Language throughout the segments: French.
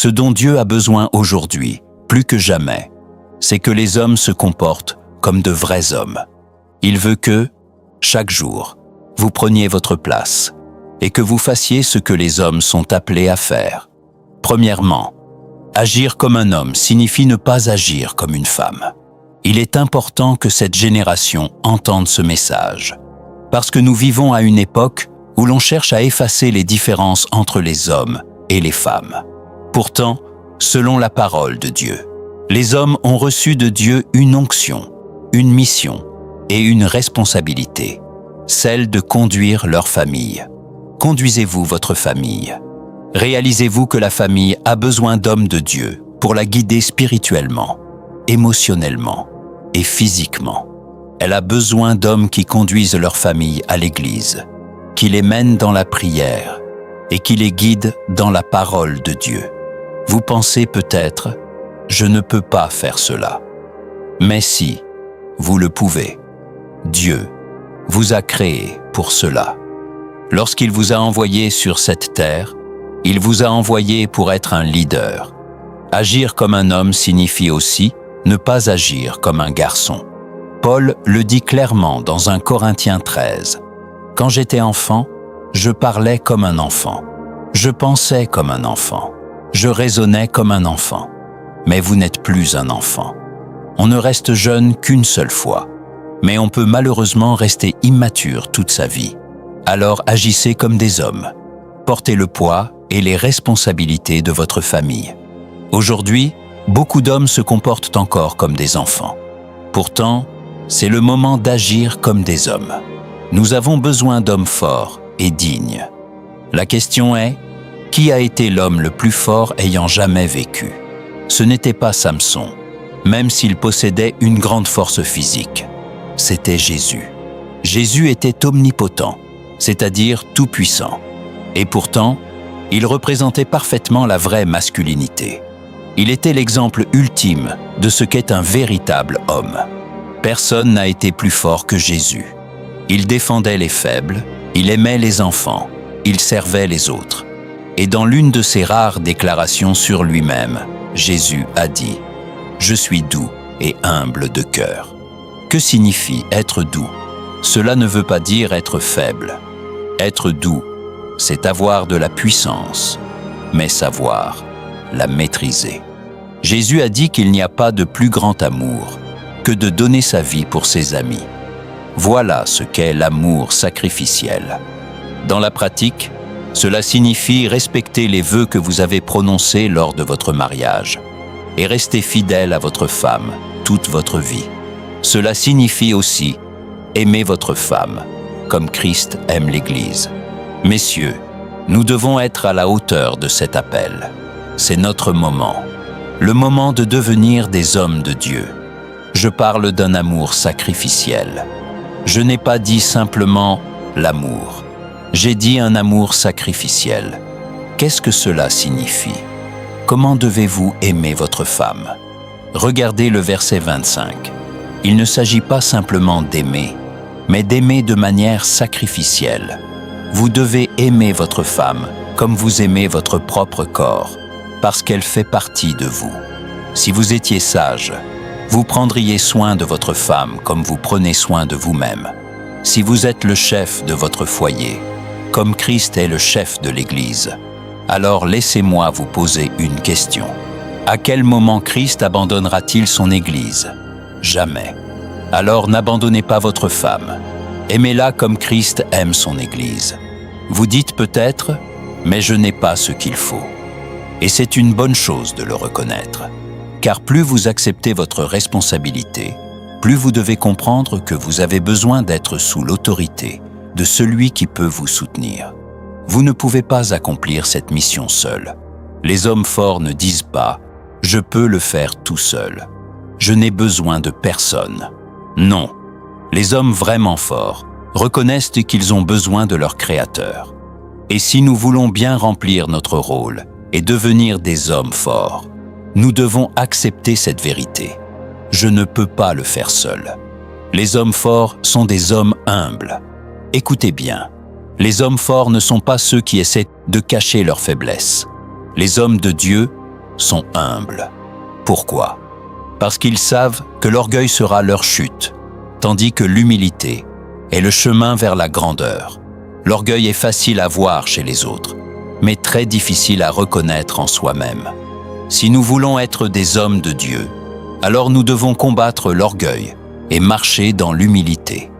Ce dont Dieu a besoin aujourd'hui, plus que jamais, c'est que les hommes se comportent comme de vrais hommes. Il veut que, chaque jour, vous preniez votre place et que vous fassiez ce que les hommes sont appelés à faire. Premièrement, agir comme un homme signifie ne pas agir comme une femme. Il est important que cette génération entende ce message, parce que nous vivons à une époque où l'on cherche à effacer les différences entre les hommes et les femmes. Pourtant, selon la parole de Dieu, les hommes ont reçu de Dieu une onction, une mission et une responsabilité, celle de conduire leur famille. Conduisez-vous votre famille. Réalisez-vous que la famille a besoin d'hommes de Dieu pour la guider spirituellement, émotionnellement et physiquement. Elle a besoin d'hommes qui conduisent leur famille à l'Église, qui les mènent dans la prière et qui les guident dans la parole de Dieu. Vous pensez peut-être, je ne peux pas faire cela. Mais si, vous le pouvez. Dieu vous a créé pour cela. Lorsqu'il vous a envoyé sur cette terre, il vous a envoyé pour être un leader. Agir comme un homme signifie aussi ne pas agir comme un garçon. Paul le dit clairement dans 1 Corinthiens 13. « Quand j'étais enfant, je parlais comme un enfant. Je pensais comme un enfant. Je raisonnais comme un enfant. Mais vous n'êtes plus un enfant. On ne reste jeune qu'une seule fois, mais on peut malheureusement rester immature toute sa vie. Alors agissez comme des hommes. Portez le poids et les responsabilités de votre famille. Aujourd'hui, beaucoup d'hommes se comportent encore comme des enfants. Pourtant, c'est le moment d'agir comme des hommes. Nous avons besoin d'hommes forts et dignes. La question est, qui a été l'homme le plus fort ayant jamais vécu? Ce n'était pas Samson, même s'il possédait une grande force physique. C'était Jésus. Jésus était omnipotent, c'est-à-dire tout-puissant. Et pourtant, il représentait parfaitement la vraie masculinité. Il était l'exemple ultime de ce qu'est un véritable homme. Personne n'a été plus fort que Jésus. Il défendait les faibles, il aimait les enfants, il servait les autres. Et dans l'une de ses rares déclarations sur lui-même, Jésus a dit « Je suis doux et humble de cœur ». Que signifie être doux? Cela ne veut pas dire être faible. Être doux, c'est avoir de la puissance, mais savoir la maîtriser. Jésus a dit qu'il n'y a pas de plus grand amour que de donner sa vie pour ses amis. Voilà ce qu'est l'amour sacrificiel. Dans la pratique, cela signifie respecter les vœux que vous avez prononcés lors de votre mariage et rester fidèle à votre femme toute votre vie. Cela signifie aussi aimer votre femme comme Christ aime l'Église. Messieurs, nous devons être à la hauteur de cet appel. C'est notre moment, le moment de devenir des hommes de Dieu. Je parle d'un amour sacrificiel. Je n'ai pas dit simplement l'amour. J'ai dit un amour sacrificiel. Qu'est-ce que cela signifie? Comment devez-vous aimer votre femme? Regardez le verset 25. Il ne s'agit pas simplement d'aimer, mais d'aimer de manière sacrificielle. Vous devez aimer votre femme comme vous aimez votre propre corps, parce qu'elle fait partie de vous. Si vous étiez sage, vous prendriez soin de votre femme comme vous prenez soin de vous-même. Si vous êtes le chef de votre foyer, comme Christ est le chef de l'Église, alors laissez-moi vous poser une question. À quel moment Christ abandonnera-t-il son Église? Jamais. Alors n'abandonnez pas votre femme. Aimez-la comme Christ aime son Église. Vous dites peut-être, mais je n'ai pas ce qu'il faut. Et c'est une bonne chose de le reconnaître. Car plus vous acceptez votre responsabilité, plus vous devez comprendre que vous avez besoin d'être sous l'autorité de celui qui peut vous soutenir. Vous ne pouvez pas accomplir cette mission seul. Les hommes forts ne disent pas « je peux le faire tout seul ». Je n'ai besoin de personne. Non, les hommes vraiment forts reconnaissent qu'ils ont besoin de leur Créateur. Et si nous voulons bien remplir notre rôle et devenir des hommes forts, nous devons accepter cette vérité. Je ne peux pas le faire seul. Les hommes forts sont des hommes humbles. Écoutez bien, les hommes forts ne sont pas ceux qui essaient de cacher leurs faiblesses. Les hommes de Dieu sont humbles. Pourquoi? Parce qu'ils savent que l'orgueil sera leur chute, tandis que l'humilité est le chemin vers la grandeur. L'orgueil est facile à voir chez les autres, mais très difficile à reconnaître en soi-même. Si nous voulons être des hommes de Dieu, alors nous devons combattre l'orgueil et marcher dans l'humilité.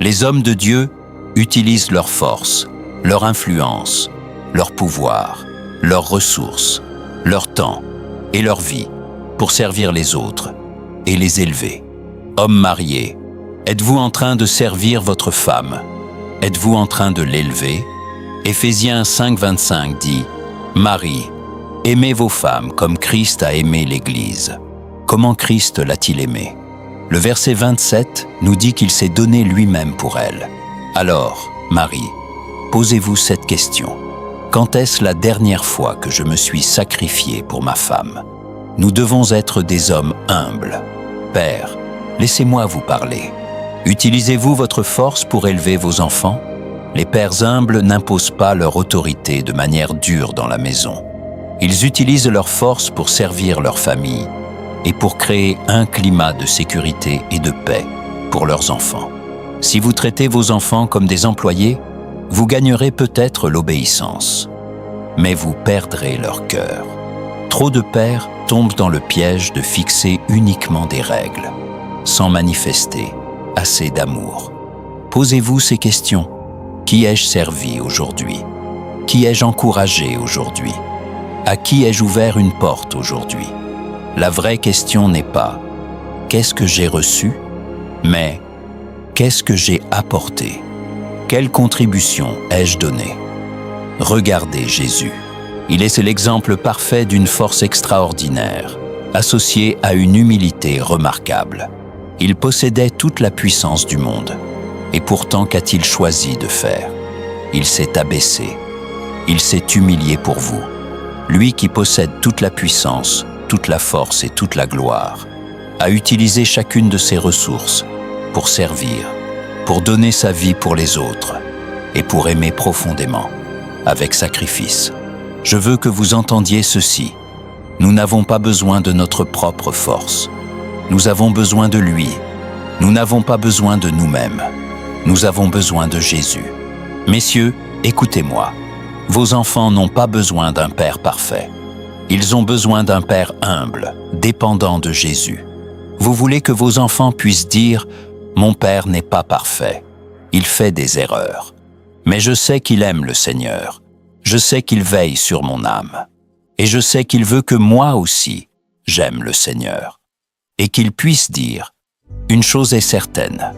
Les hommes de Dieu utilisent leur force, leur influence, leur pouvoir, leurs ressources, leur temps et leur vie pour servir les autres et les élever. Hommes mariés, êtes-vous en train de servir votre femme? Êtes-vous en train de l'élever? Éphésiens 5,25 dit « Marie, aimez vos femmes comme Christ a aimé l'Église. » Comment Christ l'a-t-il aimée? Le verset 27 nous dit qu'il s'est donné lui-même pour elle. Alors, Marie, posez-vous cette question. Quand est-ce la dernière fois que je me suis sacrifié pour ma femme? Nous devons être des hommes humbles. Père, laissez-moi vous parler. Utilisez-vous votre force pour élever vos enfants? Les pères humbles n'imposent pas leur autorité de manière dure dans la maison. Ils utilisent leur force pour servir leur famille et pour créer un climat de sécurité et de paix pour leurs enfants. Si vous traitez vos enfants comme des employés, vous gagnerez peut-être l'obéissance, mais vous perdrez leur cœur. Trop de pères tombent dans le piège de fixer uniquement des règles, sans manifester assez d'amour. Posez-vous ces questions. Qui ai-je servi aujourd'hui? Qui ai-je encouragé aujourd'hui? À qui ai-je ouvert une porte aujourd'hui? La vraie question n'est pas « qu'est-ce que j'ai reçu ?» mais « qu'est-ce que j'ai apporté ?» Quelle contribution ai-je donnée? Regardez Jésus. Il est l'exemple parfait d'une force extraordinaire, associée à une humilité remarquable. Il possédait toute la puissance du monde. Et pourtant, qu'a-t-il choisi de faire? Il s'est abaissé. Il s'est humilié pour vous. Lui qui possède toute la puissance, toute la force et toute la gloire, a utilisé chacune de ses ressources pour servir, pour donner sa vie pour les autres et pour aimer profondément, avec sacrifice. Je veux que vous entendiez ceci. Nous n'avons pas besoin de notre propre force. Nous avons besoin de lui. Nous n'avons pas besoin de nous-mêmes. Nous avons besoin de Jésus. Messieurs, écoutez-moi. Vos enfants n'ont pas besoin d'un père parfait. Ils ont besoin d'un père humble, dépendant de Jésus. Vous voulez que vos enfants puissent dire « Mon père n'est pas parfait. Il fait des erreurs. Mais je sais qu'il aime le Seigneur. Je sais qu'il veille sur mon âme. Et je sais qu'il veut que moi aussi, j'aime le Seigneur. » Et qu'il puisse dire « Une chose est certaine.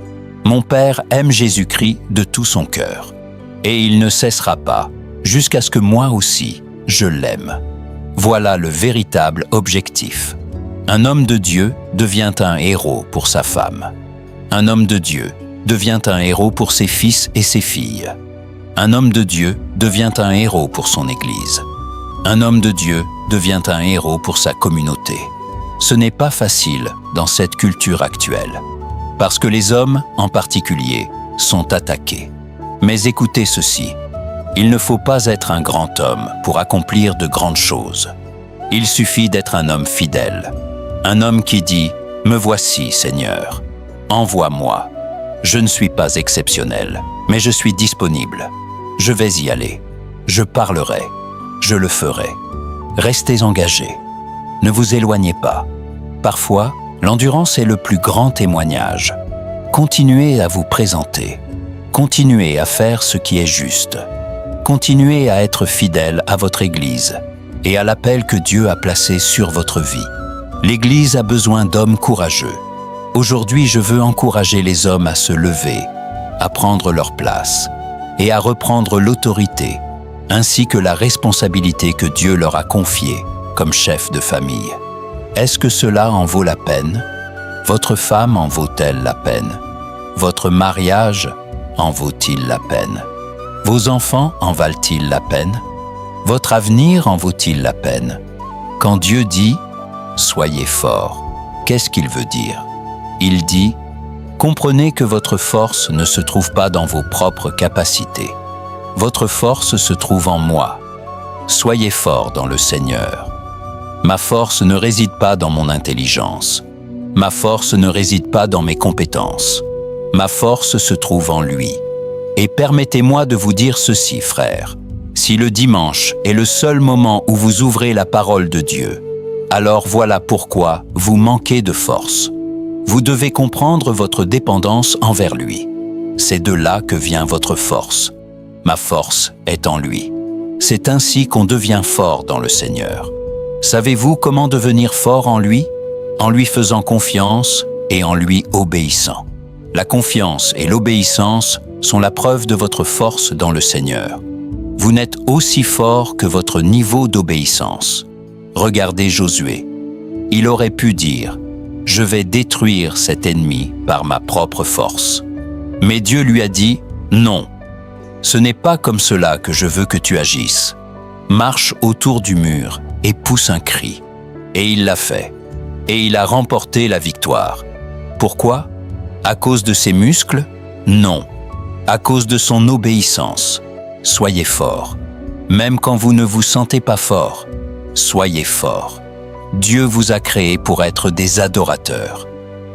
Mon Père aime Jésus-Christ de tout son cœur. Et il ne cessera pas jusqu'à ce que moi aussi, je l'aime. » Voilà le véritable objectif. Un homme de Dieu devient un héros pour sa femme. Un homme de Dieu devient un héros pour ses fils et ses filles. Un homme de Dieu devient un héros pour son Église. Un homme de Dieu devient un héros pour sa communauté. Ce n'est pas facile dans cette culture actuelle, parce que les hommes, en particulier, sont attaqués. Mais écoutez ceci, il ne faut pas être un grand homme pour accomplir de grandes choses. Il suffit d'être un homme fidèle, un homme qui dit « Me voici, Seigneur, envoie-moi. Je ne suis pas exceptionnel, mais je suis disponible. Je vais y aller. Je parlerai. Je le ferai. » Restez engagés. Ne vous éloignez pas. Parfois, l'endurance est le plus grand témoignage. Continuez à vous présenter. Continuez à faire ce qui est juste. Continuez à être fidèle à votre Église et à l'appel que Dieu a placé sur votre vie. L'Église a besoin d'hommes courageux. Aujourd'hui, je veux encourager les hommes à se lever, à prendre leur place et à reprendre l'autorité, ainsi que la responsabilité que Dieu leur a confiée comme chef de famille. Est-ce que cela en vaut la peine? Votre femme en vaut-elle la peine? Votre mariage en vaut-il la peine? Vos enfants en valent-ils la peine? Votre avenir en vaut-il la peine? Quand Dieu dit « Soyez forts », qu'est-ce qu'il veut dire? Il dit « Comprenez que votre force ne se trouve pas dans vos propres capacités. Votre force se trouve en moi. Soyez forts dans le Seigneur. » Ma force ne réside pas dans mon intelligence. Ma force ne réside pas dans mes compétences. Ma force se trouve en lui. Et permettez-moi de vous dire ceci, frères. Si le dimanche est le seul moment où vous ouvrez la parole de Dieu, alors voilà pourquoi vous manquez de force. Vous devez comprendre votre dépendance envers lui. C'est de là que vient votre force. Ma force est en lui. C'est ainsi qu'on devient fort dans le Seigneur. Savez-vous comment devenir fort en lui? En lui faisant confiance et en lui obéissant. La confiance et l'obéissance sont la preuve de votre force dans le Seigneur. Vous n'êtes aussi fort que votre niveau d'obéissance. Regardez Josué. Il aurait pu dire « Je vais détruire cet ennemi par ma propre force ». Mais Dieu lui a dit « Non, ce n'est pas comme cela que je veux que tu agisses. Marche autour du mur et pousse un cri. » Et il l'a fait. Et il a remporté la victoire. Pourquoi? À cause de ses muscles? Non. À cause de son obéissance. Soyez fort. Même quand vous ne vous sentez pas fort, soyez fort. Dieu vous a créé pour être des adorateurs.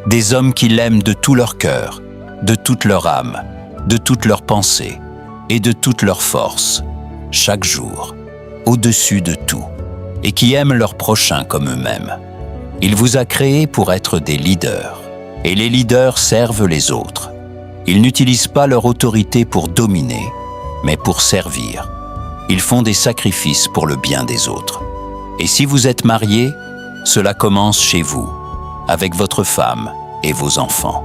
Des hommes qui l'aiment de tout leur cœur, de toute leur âme, de toute leur pensée et de toute leur force, chaque jour, au-dessus de tout, et qui aiment leur prochain comme eux-mêmes. Il vous a créé pour être des leaders, et les leaders servent les autres. Ils n'utilisent pas leur autorité pour dominer, mais pour servir. Ils font des sacrifices pour le bien des autres. Et si vous êtes marié, cela commence chez vous, avec votre femme et vos enfants.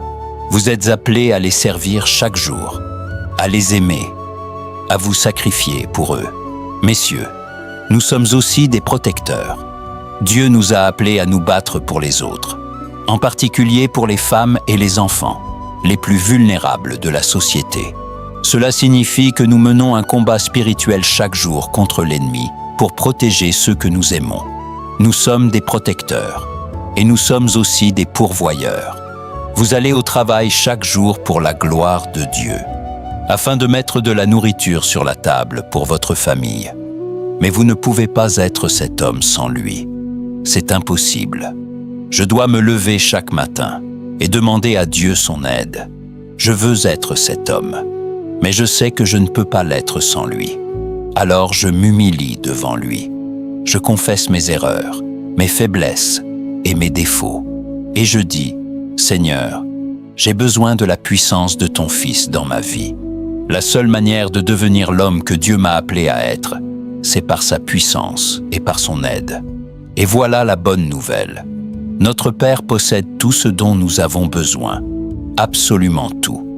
Vous êtes appelés à les servir chaque jour, à les aimer, à vous sacrifier pour eux. Messieurs, nous sommes aussi des protecteurs. Dieu nous a appelés à nous battre pour les autres, en particulier pour les femmes et les enfants, les plus vulnérables de la société. Cela signifie que nous menons un combat spirituel chaque jour contre l'ennemi pour protéger ceux que nous aimons. Nous sommes des protecteurs et nous sommes aussi des pourvoyeurs. Vous allez au travail chaque jour pour la gloire de Dieu, afin de mettre de la nourriture sur la table pour votre famille. Mais vous ne pouvez pas être cet homme sans lui. C'est impossible. Je dois me lever chaque matin et demander à Dieu son aide. Je veux être cet homme, mais je sais que je ne peux pas l'être sans lui. Alors je m'humilie devant lui. Je confesse mes erreurs, mes faiblesses et mes défauts. Et je dis, Seigneur, j'ai besoin de la puissance de ton Fils dans ma vie. La seule manière de devenir l'homme que Dieu m'a appelé à être, c'est par sa puissance et par son aide. Et voilà la bonne nouvelle. Notre Père possède tout ce dont nous avons besoin, absolument tout.